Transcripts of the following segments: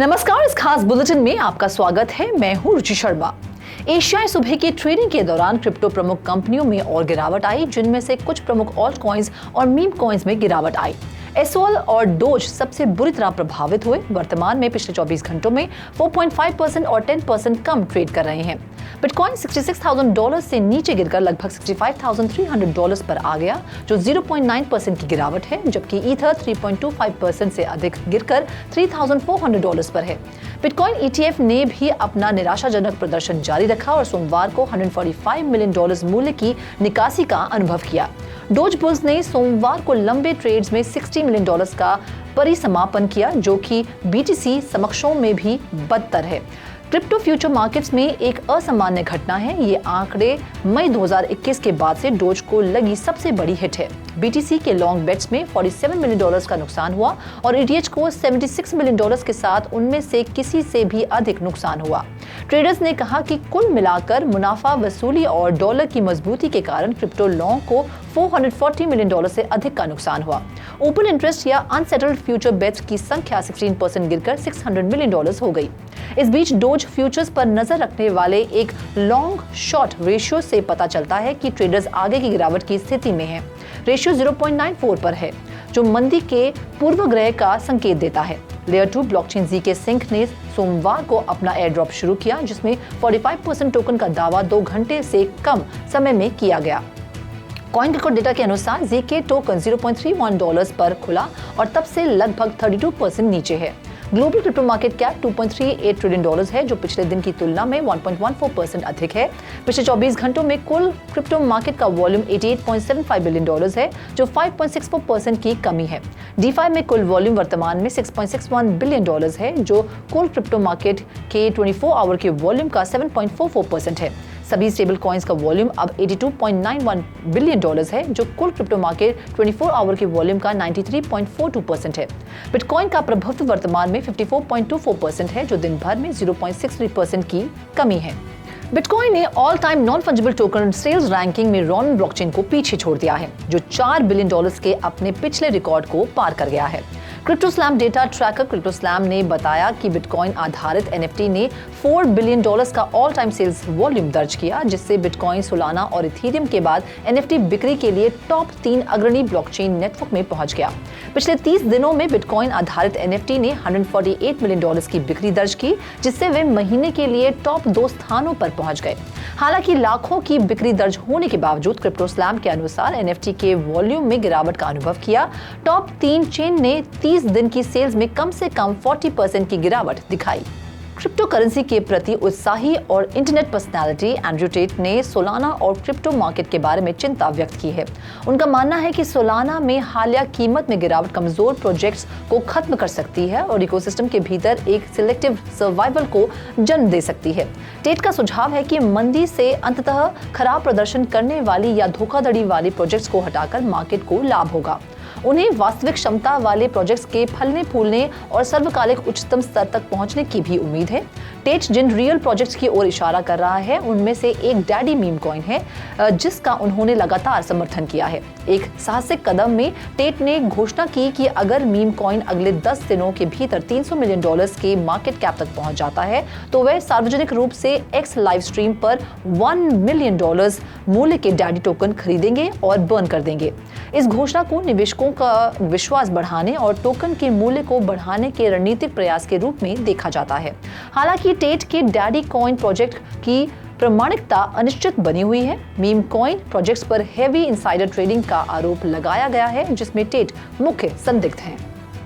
नमस्कार, इस खास बुलेटिन में आपका स्वागत है। मैं हूं रुचि शर्मा। एशियाई सुबह की ट्रेडिंग के दौरान क्रिप्टो प्रमुख कंपनियों में और गिरावट आई, जिनमें से कुछ प्रमुख ऑल्ट कॉइन्स और मीम कॉइन्स में गिरावट आई। एसओएल और डोज सबसे बुरी तरह प्रभावित हुए। वर्तमान में पिछले 24 घंटों में 4.5% और 10% कम ट्रेड कर रहे हैं। बिटकॉइन $66,000 से नीचे गिरकर लगभग $65,300 पर आ गया, जो 0.9% की गिरावट है, जबकि ईथर 3.25% से अधिक गिरकर $3,400 पर है। बिटकॉइन ETF ने भी अपना निराशाजनक प्रदर्शन जारी रखा और सोमवार को $145 मिलियन मूल्य की निकासी का अनुभव किया। डोज बुल्स ने सोमवार को लंबे ट्रेड्स में $60 मिलियन का परिसमापन किया, जो कि BTC समकक्षों में भी बदतर है। क्रिप्टो फ्यूचर मार्केट्स में एक असामान्य घटना है। ये आंकड़े मई 2021 के बाद से डोज को लगी सबसे बड़ी हिट है। BTC के लॉन्ग बेट्स में $47 मिलियन का नुकसान हुआ और ETH को $76 मिलियन के साथ उनमें से किसी से भी अधिक नुकसान हुआ। ट्रेडर्स ने कहा कि कुल मिलाकर मुनाफा वसूली और डॉलर की मजबूती के कारण क्रिप्टो लॉन्ग को $440 मिलियन से अधिक का नुकसान हुआ। ओपन इंटरेस्ट या अनसेटल्ड फ्यूचर बेट्स की संख्या 16% गिरकर $600 मिलियन हो गई। इस बीच डोज फ्यूचर्स पर नजर रखने वाले एक लॉन्ग शॉर्ट रेशियो से पता चलता है कि ट्रेडर्स आगे की गिरावट की स्थिति में हैं। रेशियो 0.94 पर है, जो मंदी के पूर्वग्रह का संकेत देता है। लेयर 2 ब्लॉकचेन ZK Sync ने सोमवार को अपना एयर ड्रॉप शुरू किया, जिसमें 45% टोकन का दावा 2 घंटे से कम समय में किया गया। कॉइन रिकॉर्ड डेटा के अनुसार ZK टोकन $0.31 पर खुला और तब से लगभग 32% नीचे है। Global crypto market cap $2.38 trillion है, जो पिछले दिन की तुलना में 1.14% अधिक है। पिछले 24 घंटों में कुल क्रिप्टो मार्केट का वॉल्यूम $88.75 बिलियन है, जो 5.64% की कमी है। DeFi में कुल वॉल्यूम वर्तमान में $6.61 बिलियन है, जो कुल क्रिप्टो मार्केट के 24 आवर के वॉल्यूम का 7.44% है। सभी स्टेबल कॉइन्स का वॉल्यूम अब $82.91 बिलियन है, जो कुल क्रिप्टो मार्केट 24 आवर के वॉल्यूम का 93.42% है। बिटकॉइन का प्रभुत्व वर्तमान में 54.24% है, जो दिन भर में 0.63% की कमी है। बिटकॉइन ने all time non fungible token sales ranking में रॉन ब्लॉकचेन को पीछे छोड़ दिया है, जो $4 बिलियन के अपने पिछले रिकॉर्ड को पार कर गया है। क्रिप्टोस्लैम डेटा ट्रैकर क्रिप्टोस्लैम ने बताया कि बिटकॉइन आधारित NFT ने $4 बिलियन का ऑल टाइम सेल्स वॉल्यूम दर्ज किया, जिससे बिटकॉइन, सोलाना और इथेरियम के बाद NFT बिक्री के लिए टॉप 3 अग्रणी ब्लॉकचेन नेटवर्क में पहुंच गया। पिछले 30 दिनों में बिटकॉइन आधारित NFT ने $148 मिलियन की बिक्री दर्ज की, जिससे वे महीने के लिए टॉप 2 स्थानों पर पहुंच गए। हालांकि लाखों की बिक्री दर्ज होने के बावजूद क्रिप्टोस्लैम के अनुसार NFT के वॉल्यूम में गिरावट का अनुभव किया। टॉप 3 चेन ने 30 दिन की सेल्स में कम से कम 40% की गिरावट दिखाई। क्रिप्टो करेंसी के प्रति उत्साही और इंटरनेट पर्सनालिटी एंड्रयू टेट ने सोलाना और क्रिप्टो मार्केट के बारे में चिंता व्यक्त की है। उनका मानना है कि सोलाना में हालिया कीमत में गिरावट कमजोर प्रोजेक्ट्स को खत्म कर सकती है और इकोसिस्टम के भीतर एक सिलेक्टिव सर्वाइवल को जन्म दे सकती है। टेट का सुझाव है कि मंदी से अंततः खराब प्रदर्शन करने वाली या धोखाधड़ी वाली प्रोजेक्ट्स को हटाकर मार्केट को लाभ होगा। उन्हें वास्तविक क्षमता वाले प्रोजेक्ट्स के फलने फूलने और सर्वकालिक उच्चतम स्तर तक पहुंचने की भी उम्मीद है। टेट जिन रियल प्रोजेक्ट्स की ओर इशारा कर रहा है, उनमें से एक डैडी मीम कॉइन है, जिसका उन्होंने लगातार समर्थन किया है। एक साहसिक कदम में टेट ने घोषणा की कि अगर मीम कॉइन अगले 10 दिनों के भीतर $300 मिलियन के मार्केट कैप तक पहुंच जाता है, तो वह सार्वजनिक रूप से X लाइव स्ट्रीम पर $1 मिलियन मूल्य के डैडी टोकन खरीदेंगे और बर्न कर देंगे। इस घोषणा को निवेशकों का विश्वास बढ़ाने और टोकन के मूल्य को बढ़ाने के रणनीतिक प्रयास के रूप में देखा जाता है। हालांकि टेट के डैडी कॉइन प्रोजेक्ट की प्रामाणिकता अनिश्चित बनी हुई है। मीम कॉइन प्रोजेक्ट्स पर हेवी इनसाइडर ट्रेडिंग का आरोप लगाया गया है, जिसमें टेट मुख्य संदिग्ध हैं।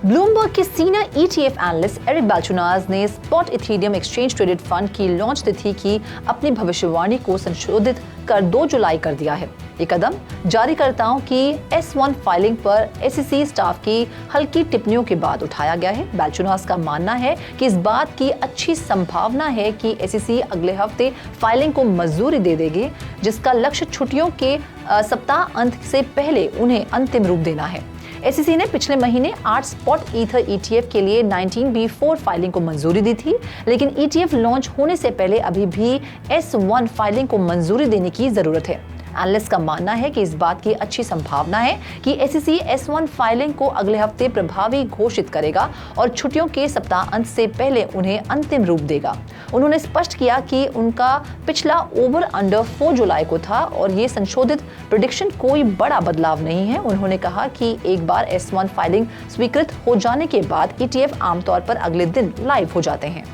ब्लूमबर्ग के सीनियर ETF एनालिस्ट एरिक बाल्चुनाज ने spot Ethereum exchange traded fund की लॉन्च तिथि की अपनी भविष्यवाणी को संशोधित कर 2 जुलाई कर दिया है। ये कदम जारीकर्ताओं की S1 फाइलिंग पर SEC स्टाफ की हल्की टिप्पणियों के बाद उठाया गया है। बाल्चुनाज का मानना है कि इस बात की अच्छी संभावना है कि SEC अगले हफ्ते फाइलिंग को मंजूरी दे देगी, जिसका लक्ष्य छुट्टियों के सप्ताह अंत से पहले उन्हें अंतिम रूप देना है। SEC ने पिछले महीने 8 स्पॉट ईथर ETF के लिए 19B4 फाइलिंग को मंजूरी दी थी, लेकिन ETF लॉन्च होने से पहले अभी भी S1 फाइलिंग को मंजूरी देने की जरूरत है। एनालिस्ट का मानना है कि इस बात की अच्छी संभावना है कि SEC S1 फाइलिंग को अगले हफ्ते प्रभावी घोषित करेगा और छुट्टियों के सप्ताह अंत से पहले उन्हें अंतिम रूप देगा। उन्होंने स्पष्ट किया कि उनका पिछला ओवर अंडर 4 जुलाई को था और ये संशोधित प्रेडिक्शन कोई बड़ा बदलाव नहीं है। उन्होंने कहा कि एक बार S1 फाइलिंग स्वीकृत हो जाने के बाद ETF आमतौर पर अगले दिन लाइव हो जाते हैं।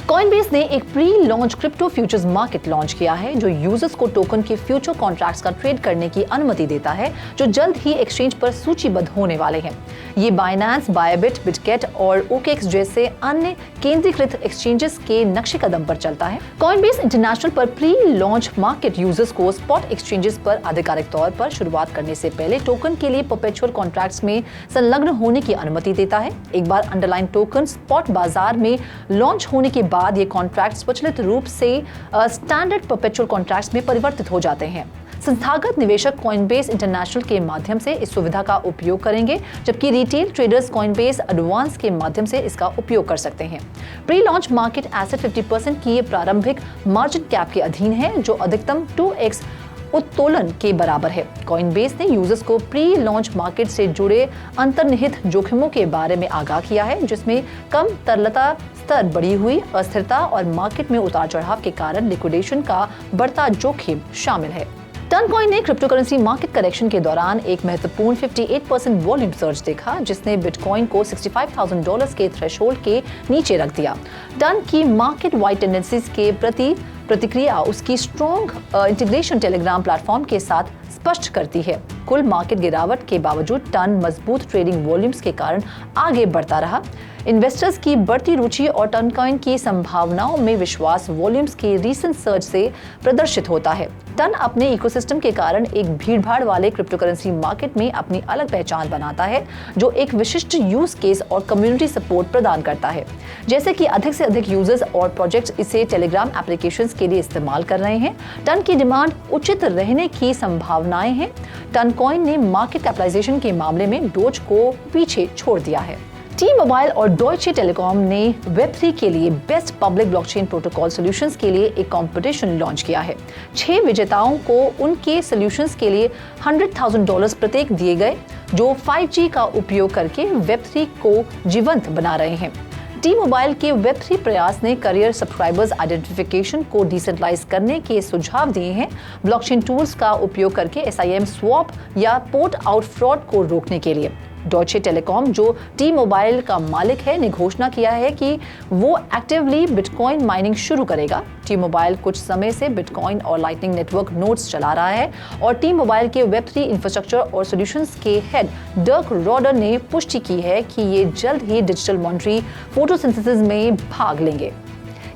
कॉइनबेस ने एक pre launch crypto futures market launch किया है जो यूजर्स को टोकन के फ्यूचर कॉन्ट्रैक्ट्स का ट्रेड करने की अनुमति देता है जो जल्द ही एक्सचेंज पर सूचीबद्ध होने वाले हैं। ये बाइनेंस, बायबिट, बिटगेट और OKX जैसे अन्य केंद्रीकृत एक्सचेंजेस के नक्शे कदम पर चलता है। कॉइनबेस इंटरनेशनल पर प्री लॉन्च मार्केट यूजर्स को स्पॉट एक्सचेंजेस पर आधिकारिक तौर पर शुरुआत करने से पहले टोकन के लिए परपेचुअल कॉन्ट्रैक्ट्स में संलग्न होने की अनुमति देता है। एक बार अंडरलाइन टोकन स्पॉट बाजार में लॉन्च होने के बाद ये कॉन्ट्रैक्ट स्वचालित रूप से स्टैंडर्ड परपेचुअल कॉन्ट्रैक्ट्स में परिवर्तित हो जाते हैं। संस्थागत निवेशक कॉइनबेस इंटरनेशनल के माध्यम से इस सुविधा का उपयोग करेंगे, जबकि रिटेल ट्रेडर्स कॉइनबेस एडवांस के माध्यम से इसका उपयोग कर सकते हैं। प्री लॉन्च मार्केट एसेट 50% की प्रारंभिक मार्जिन कैप के अधीन है जो अधिकतम 2x उत्तोलन के बराबर है। कॉइनबेस ने यूजर्स को प्री लॉन्च मार्केट से जुड़े अंतर्निहित जोखिमों के बारे में आगाह किया है, जिसमें कम तरलता स्तर, बढ़ी हुई अस्थिरता और मार्केट में उतार चढ़ाव के कारण लिक्विडेशन का बढ़ता जोखिम शामिल है। टर्नकॉइन ने क्रिप्टो करेंसी मार्केट करेक्शन के दौरान एक महत्वपूर्ण 58% वॉल्यूम सर्ज देखा, जिसने बिटकॉइन को $65,000 के थ्रेशोल्ड के नीचे रख दिया। टर्न की मार्केट वाइड टेंडेंसीज के प्रति प्रतिक्रिया उसकी स्ट्रॉन्ग इंटीग्रेशन टेलीग्राम प्लेटफॉर्म के साथ स्पष्ट करती है। कुल मार्केट गिरावट के बावजूद टर्न मजबूत ट्रेडिंग वॉल्यूम्स के कारण आगे बढ़ता रहा। इन्वेस्टर्स की बढ़ती रुचि और टर्नकॉइन की संभावनाओं में विश्वास वॉल्यूम्स के रीसेंट सर्च से प्रदर्शित होता है। टर्न अपने इकोसिस्टम के कारण एक भीड़भाड़ वाले क्रिप्टो करेंसी मार्केट में अपनी अलग पहचान बनाता है, जो एक विशिष्ट यूज केस और कम्युनिटी सपोर्ट प्रदान करता है। जैसे कि अधिक से अधिक यूजर्स और प्रोजेक्ट्स इसे टेलीग्राम एप्लीकेशंस के लिए इस्तेमाल कर रहे हैं। टर्न की डिमांड उचित रहने की संभावनाएं हैं। टर्नकॉइन ने मार्केट कैपिटलाइजेशन के मामले में डोज को पीछे छोड़ दिया है। T-Mobile और डॉयचे टेलीकॉम ने Web3 के लिए best public blockchain protocol solutions के लिए एक कंपटीशन लॉन्च किया है। 6 विजेताओं को उनके सॉल्यूशंस के लिए $100,000 प्रत्येक दिए गए, जो 5G का उपयोग करके Web3 को जीवंत बना रहे हैं। T-Mobile के Web3 प्रयास ने करियर सब्सक्राइबर्स आइडेंटिफिकेशन को डिसेंट्रलाइज करने के सुझाव दिए हैं, ब्लॉकचेन टूल्स का उपयोग करके SIM स्वैप या पोर्ट आउट फ्रॉड को रोकने के लिए। डॉयचे टेलीकॉम, जो T-Mobile का मालिक है, ने घोषणा किया है कि वो एक्टिवली बिटकॉइन माइनिंग शुरू करेगा। T-Mobile कुछ समय से बिटकॉइन और लाइटनिंग नेटवर्क नोड्स चला रहा है और T-Mobile के Web3 इंफ्रास्ट्रक्चर और सॉल्यूशंस के हेड डर्क रॉडर ने पुष्टि की है कि ये जल्द ही डिजिटल मॉनेटरी फोटोसिंथेसिस में भाग लेंगे।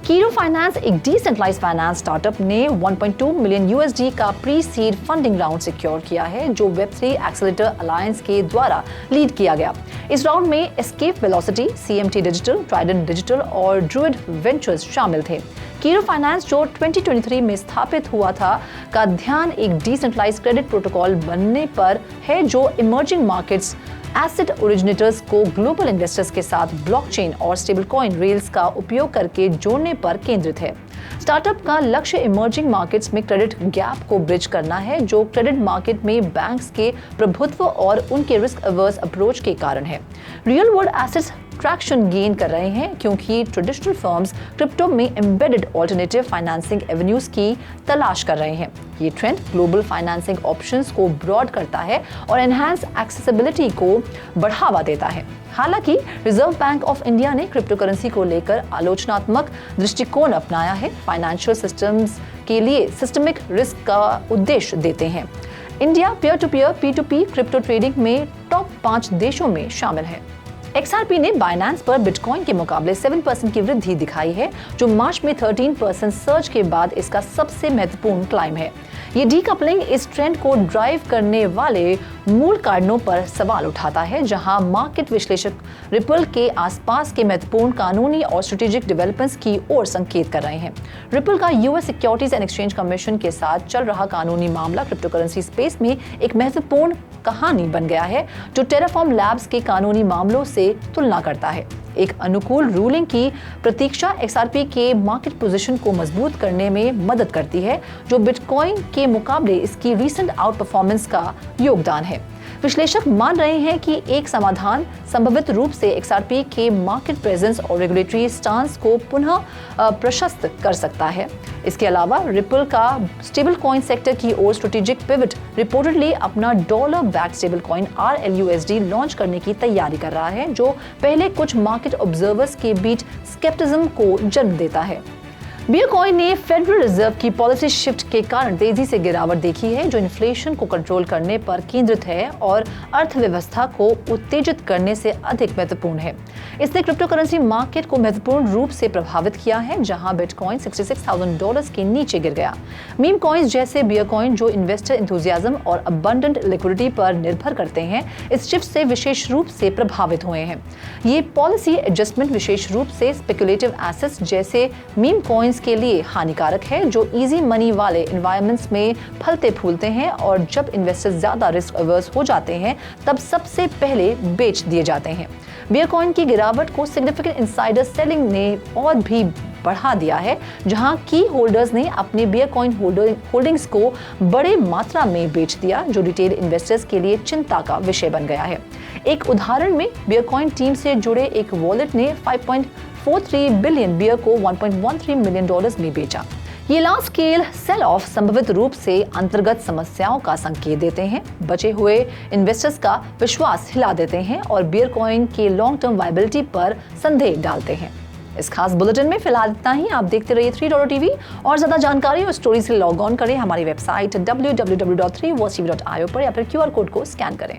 कीरो फाइनेंस, एक डिसेंट्रलाइज्ड फाइनेंस स्टार्टअप, ने 1.2 मिलियन USD का pre seed funding round secure किया है, जो Web3 एक्सेलेरेटर अलायंस के द्वारा लीड किया गया। इस राउंड में escape velocity, CMT digital, Trident digital और ड्रूइड वेंचर्स शामिल थे। कीरो फाइनेंस, जो 2023 में स्थापित हुआ था, का ध्यान एक डिसेंट्रलाइज्ड क्रेडिट प्रोटोकॉल बनने पर है जो इमर्जिंग मार्केट्स एसेट ओरिजिनेटर्स को ग्लोबल इन्वेस्टर्स के साथ ब्लॉकचेन और स्टेबलकॉइन रेल्स का उपयोग करके जोड़ने पर केंद्रित है। स्टार्टअप का लक्ष्य इमर्जिंग मार्केट्स में क्रेडिट गैप को ब्रिज करना है, जो क्रेडिट मार्केट में बैंक्स के प्रभुत्व और उनके रिस्क अवर्स अप्रोच के कारण है। Real world assets traction gain कर रहे हैं क्योंकि ट्रेडिशनल फर्म्स क्रिप्टो में एम्बेडेड ऑल्टरनेटिव फाइनेंसिंग एवेन्यूज की तलाश कर रहे हैं। ये ट्रेंड ग्लोबल फाइनेंसिंग ऑप्शंस को ब्रॉड करता है और एनहांस एक्सेसिबिलिटी को बढ़ावा देता है। हालांकि रिजर्व बैंक ऑफ इंडिया ने क्रिप्टो करेंसी को लेकर आलोचनात्मक दृष्टिकोण अपनाया है। फाइनेंशियल सिस्टम्स के लिए सिस्टमिक रिस्क का उद्देश्य देते हैं। India peer to peer P2P crypto trading में टॉप 5 देशों में शामिल है। XRP ने बाइनेंस पर बिटकॉइन के मुकाबले 7% की वृद्धि दिखाई है, जो मार्च में 13% सर्ज के बाद इसका सबसे महत्वपूर्ण क्लाइम है। ये डीकपलिंग इस ट्रेंड को ड्राइव करने वाले मूल कारणों पर सवाल उठाता है, जहां मार्केट विश्लेषक रिपल के आसपास के महत्वपूर्ण कानूनी और स्ट्रेटेजिक डेवलपमेंट्स की ओर संकेत कर रहे हैं। रिपल का US securities and exchange commission के साथ चल रहा कानूनी मामला क्रिप्टो करेंसी स्पेस में एक महत्वपूर्ण कहानी बन गया है, जो टेराफॉर्म लैब्स के कानूनी मामलों से से तुलना करता है। एक अनुकूल रूलिंग की प्रतीक्षा XRP के मार्केट पोजीशन को मजबूत करने में मदद करती है, जो बिटकॉइन के मुकाबले इसकी रीसेंट आउट परफॉर्मेंस का योगदान है। विश्लेषक मान रहे हैं कि एक समाधान संभावित रूप से XRP के मार्केट प्रेजेंस और रेगुलेटरी स्टांस को पुनः प्रशस्त कर सकता है। इसके अलावा रिपल का स्टेबल कॉइन सेक्टर की ओर स्ट्रेटेजिक पिवट रिपोर्टेडली अपना dollar backed stable coin RLUSD launch करने की तैयारी कर रहा है, जो पहले कुछ मार्केट ऑब्जर्वर्स के बीच स्केप्टिज्म को जन्म देता है। बिटकॉइन ने फेडरल रिजर्व की पॉलिसी शिफ्ट के कारण तेजी से गिरावट देखी है, जो इन्फ्लेशन को कंट्रोल करने पर केंद्रित है और अर्थव्यवस्था को उत्तेजित करने से अधिक महत्वपूर्ण है। इसने क्रिप्टो करेंसी मार्केट को महत्वपूर्ण रूप से प्रभावित किया है, जहां बिटकॉइन $66,000 के नीचे गिर गया। मीम कॉइन्स जैसे बिटकॉइन, जो इन्वेस्टर एंथुसियाज्म और अबंडेंट लिक्विडिटी पर निर्भर करते हैं, इस शिफ्ट से विशेष रूप से प्रभावित हुए हैं। ये पॉलिसी एडजस्टमेंट विशेष रूप से स्पेकुलेटिव एसेट्स जैसे मीम कॉइन्स के लिए हानिकारक है, जो इजी मनी वाले एनवायरनमेंट्स में फलते फूलते हैं और जब इन्वेस्टर्स ज्यादा रिस्क अवर्स हो जाते हैं तब सबसे पहले बेच दिए जाते हैं। बिटकॉइन की गिरावट को सिग्निफिकेंट इनसाइडर सेलिंग ने और भी बढ़ा दिया है, जहां की होल्डर्स ने अपने बिटकॉइन होल्डिंग्स को बड़े मात्रा में बेच दिया, जो रिटेल इन्वेस्टर्स के लिए चिंता का विषय बन गया है। एक उदाहरण में बिटकॉइन टीम से जुड़े एक वॉलेट ने 5.43 बिलियन बियर को $1.13 मिलियन में बेचा। ये लार्ज स्केल सेल ऑफ संभावित रूप से अंतर्गत समस्याओं का संकेत देते हैं, बचे हुए इन्वेस्टर्स का विश्वास हिला देते हैं और बिटकॉइन के लॉन्ग टर्म वायबिलिटी पर संदेह डालते हैं। इस खास बुलेटिन में फिलहाल इतना ही। आप देखते रहिए $3 TV और ज्यादा जानकारी और स्टोरी से लॉग ऑन करें हमारी वेबसाइट www.3watchtv.io पर या फिर QR कोड को स्कैन करें।